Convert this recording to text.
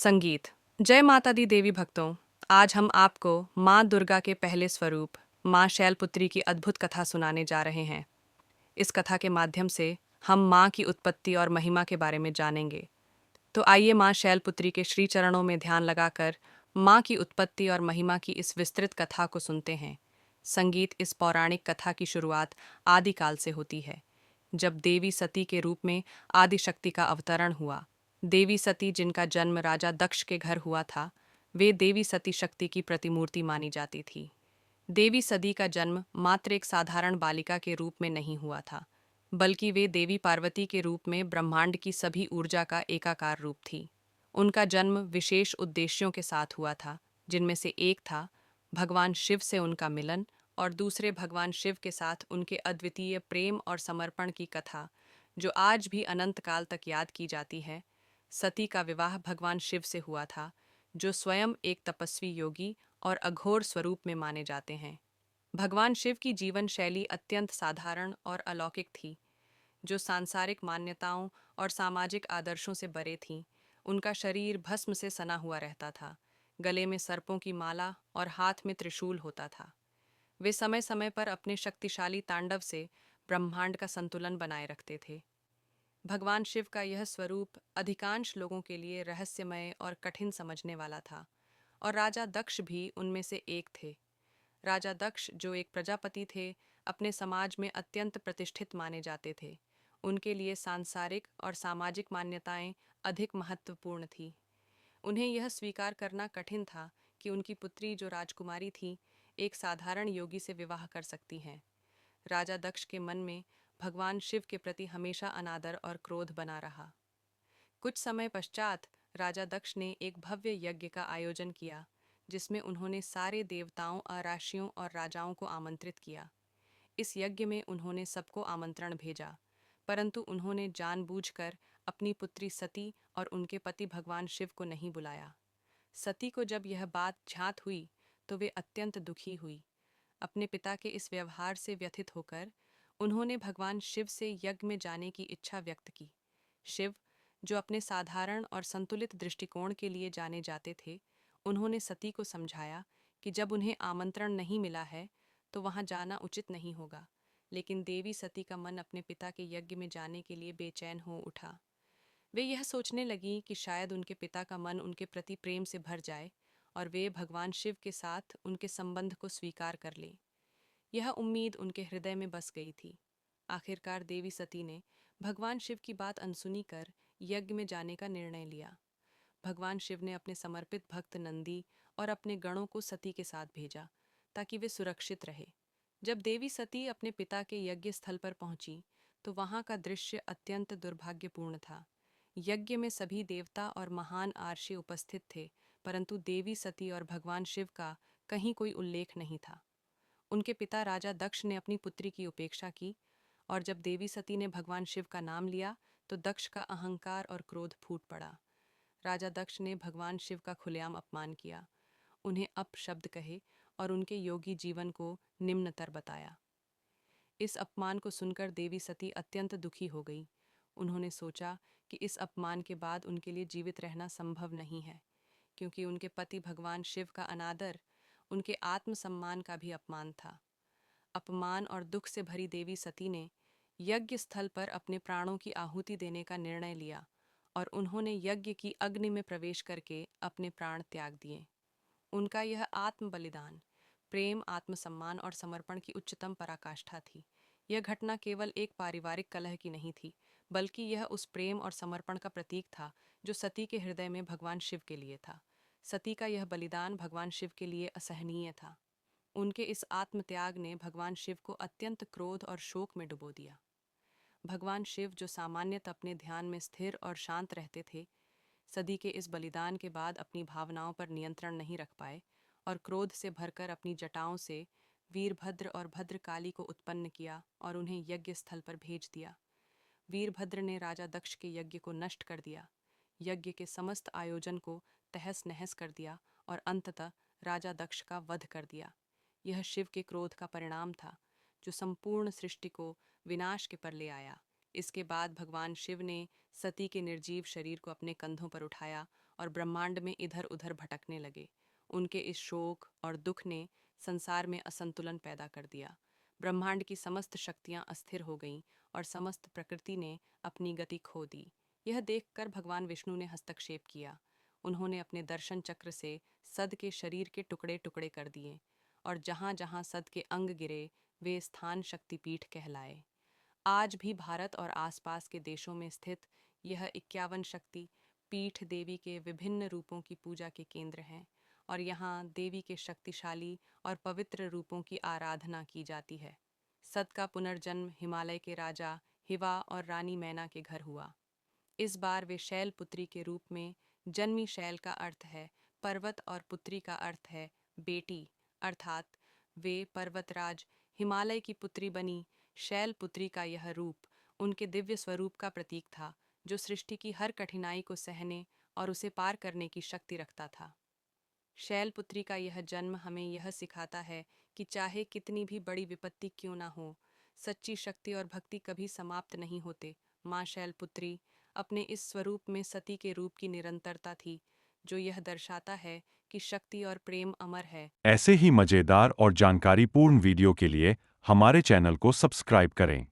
संगीत। जय माता दी देवी भक्तों। आज हम आपको माँ दुर्गा के पहले स्वरूप माँ शैलपुत्री की अद्भुत कथा सुनाने जा रहे हैं। इस कथा के माध्यम से हम माँ की उत्पत्ति और महिमा के बारे में जानेंगे। तो आइए माँ शैलपुत्री के श्री चरणों में ध्यान लगाकर माँ की उत्पत्ति और महिमा की इस विस्तृत कथा को सुनते हैं। संगीत। इस पौराणिक कथा की शुरुआत आदिकाल से होती है, जब देवी सती के रूप में आदिशक्ति का अवतरण हुआ। देवी सती, जिनका जन्म राजा दक्ष के घर हुआ था, वे देवी सती शक्ति की प्रतिमूर्ति मानी जाती थी। देवी सती का जन्म मात्र एक साधारण बालिका के रूप में नहीं हुआ था, बल्कि वे देवी पार्वती के रूप में ब्रह्मांड की सभी ऊर्जा का एकाकार रूप थी। उनका जन्म विशेष उद्देश्यों के साथ हुआ था, जिनमें से एक था भगवान शिव से उनका मिलन और दूसरे भगवान शिव के साथ उनके अद्वितीय प्रेम और समर्पण की कथा, जो आज भी अनंत काल तक याद की जाती है। सती का विवाह भगवान शिव से हुआ था, जो स्वयं एक तपस्वी योगी और अघोर स्वरूप में माने जाते हैं। भगवान शिव की जीवन शैली अत्यंत साधारण और अलौकिक थी, जो सांसारिक मान्यताओं और सामाजिक आदर्शों से परे थी। उनका शरीर भस्म से सना हुआ रहता था, गले में सर्पों की माला और हाथ में त्रिशूल होता था। वे समय समय पर अपने शक्तिशाली तांडव से ब्रह्मांड का संतुलन बनाए रखते थे। भगवान शिव का यह स्वरूप अधिकांश लोगों के लिए रहस्यमय और कठिन समझने वाला था, और राजा दक्ष भी उनमें से एक थे। राजा दक्ष, जो एक प्रजापति थे, अपने समाज में अत्यंत प्रतिष्ठित माने जाते थे। उनके लिए सांसारिक और सामाजिक मान्यताएं अधिक महत्वपूर्ण थी। उन्हें यह स्वीकार करना कठिन था कि उनकी पुत्री, जो राजकुमारी थी, एक साधारण योगी से विवाह कर सकती हैं। राजा दक्ष के मन में भगवान शिव के प्रति हमेशा अनादर और क्रोध बना रहा। कुछ समय पश्चात राजा दक्ष ने एक भव्य यज्ञ का आयोजन किया, जिसमें उन्होंने सारे देवताओं, अराशियों और राजाओं को आमंत्रित किया। इस यज्ञ में उन्होंने सबको आमंत्रण भेजा, परंतु उन्होंने जानबूझकर अपनी पुत्री सती और उनके पति भगवान शिव को नहीं बुलाया। सती को जब यह बात ज्ञात हुई, तो वे अत्यंत दुखी हुई। अपने पिता के इस व्यवहार से व्यथित होकर उन्होंने भगवान शिव से यज्ञ में जाने की इच्छा व्यक्त की। शिव, जो अपने साधारण और संतुलित दृष्टिकोण के लिए जाने जाते थे, उन्होंने सती को समझाया कि जब उन्हें आमंत्रण नहीं मिला है, तो वहां जाना उचित नहीं होगा। लेकिन देवी सती का मन अपने पिता के यज्ञ में जाने के लिए बेचैन हो उठा। वे यह सोचने लगीं कि शायद उनके पिता का मन उनके प्रति प्रेम से भर जाए और वे भगवान शिव के साथ उनके संबंध को स्वीकार कर लें। यह उम्मीद उनके हृदय में बस गई थी। आखिरकार देवी सती ने भगवान शिव की बात अनसुनी कर यज्ञ में जाने का निर्णय लिया। भगवान शिव ने अपने समर्पित भक्त नंदी और अपने गणों को सती के साथ भेजा, ताकि वे सुरक्षित रहे। जब देवी सती अपने पिता के यज्ञ स्थल पर पहुंची, तो वहां का दृश्य अत्यंत दुर्भाग्यपूर्ण था। यज्ञ में सभी देवता और महान आर्षी उपस्थित थे, परंतु देवी सती और भगवान शिव का कहीं कोई उल्लेख नहीं था। उनके पिता राजा दक्ष ने अपनी पुत्री की उपेक्षा की, और जब देवी सती ने भगवान शिव का नाम लिया, तो दक्ष का अहंकार और क्रोध फूट पड़ा। राजा दक्ष ने भगवान शिव का खुलेआम अपमान किया, उन्हें अपशब्द कहे और उनके योगी जीवन को निम्नतर बताया। इस अपमान को सुनकर देवी सती अत्यंत दुखी हो गई। उन्होंने सोचा कि इस अपमान के बाद उनके लिए जीवित रहना संभव नहीं है, क्योंकि उनके पति भगवान शिव का अनादर उनके आत्मसम्मान का भी अपमान था। अपमान और दुख से भरी देवी सती ने यज्ञ स्थल पर अपने प्राणों की आहुति देने का निर्णय लिया, और उन्होंने यज्ञ की अग्नि में प्रवेश करके अपने प्राण त्याग दिए। उनका यह आत्म बलिदान प्रेम, आत्मसम्मान और समर्पण की उच्चतम पराकाष्ठा थी। यह घटना केवल एक पारिवारिक कलह की नहीं थी, बल्कि यह उस प्रेम और समर्पण का प्रतीक था जो सती के हृदय में भगवान शिव के लिए था। सती का यह बलिदान भगवान शिव के लिए असहनीय था। उनके इस आत्मत्याग ने भगवान शिव को अत्यंत क्रोध और शोक में डुबो दिया। भगवान शिव, जो सामान्यतः अपने ध्यान में स्थिर और शांत रहते थे, सती के इस बलिदान के बाद अपनी भावनाओं पर नियंत्रण नहीं रख पाए और क्रोध से भरकर अपनी जटाओं से वीरभद्र और भद्रकाली को उत्पन्न किया और उन्हें यज्ञ स्थल पर भेज दिया। वीरभद्र ने राजा दक्ष के यज्ञ को नष्ट कर दिया, यज्ञ के समस्त आयोजन को तहस नहस कर दिया और अंततः राजा दक्ष का वध कर दिया। यह शिव के क्रोध का परिणाम था, जो संपूर्ण सृष्टि को विनाश के पर ले आया। इसके बाद भगवान शिव ने सती के निर्जीव शरीर को अपने कंधों पर उठाया और ब्रह्मांड में इधर उधर भटकने लगे। उनके इस शोक और दुख ने संसार में असंतुलन पैदा कर दिया। ब्रह्मांड की समस्त शक्तियां अस्थिर हो गईं और समस्त प्रकृति ने अपनी गति खो दी। यह देखकर भगवान विष्णु ने हस्तक्षेप किया। उन्होंने अपने दर्शन चक्र से सद के शरीर के टुकड़े टुकड़े कर दिए और जहां जहां सद के अंग गिरे वे स्थान शक्तिपीठ कहलाए। आज भी भारत और आसपास के देशों में स्थित यह 51 शक्ति पीठ देवी के विभिन्न रूपों की पूजा के केंद्र हैं और यहाँ देवी के शक्तिशाली और पवित्र रूपों की आराधना की जाती है। सत का पुनर्जन्म हिमालय के राजा हिवा और रानी मैना के घर हुआ। इस बार वे शैलपुत्री के रूप में जन्मी। शैल का अर्थ है पर्वत और पुत्री का अर्थ है बेटी, अर्थात वे पर्वतराज हिमालय की पुत्री बनी। शैलपुत्री का यह रूप उनके दिव्य स्वरूप का प्रतीक था, जो सृष्टि की हर कठिनाई को सहने और उसे पार करने की शक्ति रखता था। शैलपुत्री का यह जन्म हमें यह सिखाता है कि चाहे कितनी भी बड़ी विपत्ति क्यों ना हो, सच्ची शक्ति और भक्ति कभी समाप्त नहीं होते। माँ शैलपुत्री अपने इस स्वरूप में सती के रूप की निरंतरता थी, जो यह दर्शाता है कि शक्ति और प्रेम अमर है। ऐसे ही मजेदार और जानकारीपूर्ण वीडियो के लिए हमारे चैनल को सब्सक्राइब करें।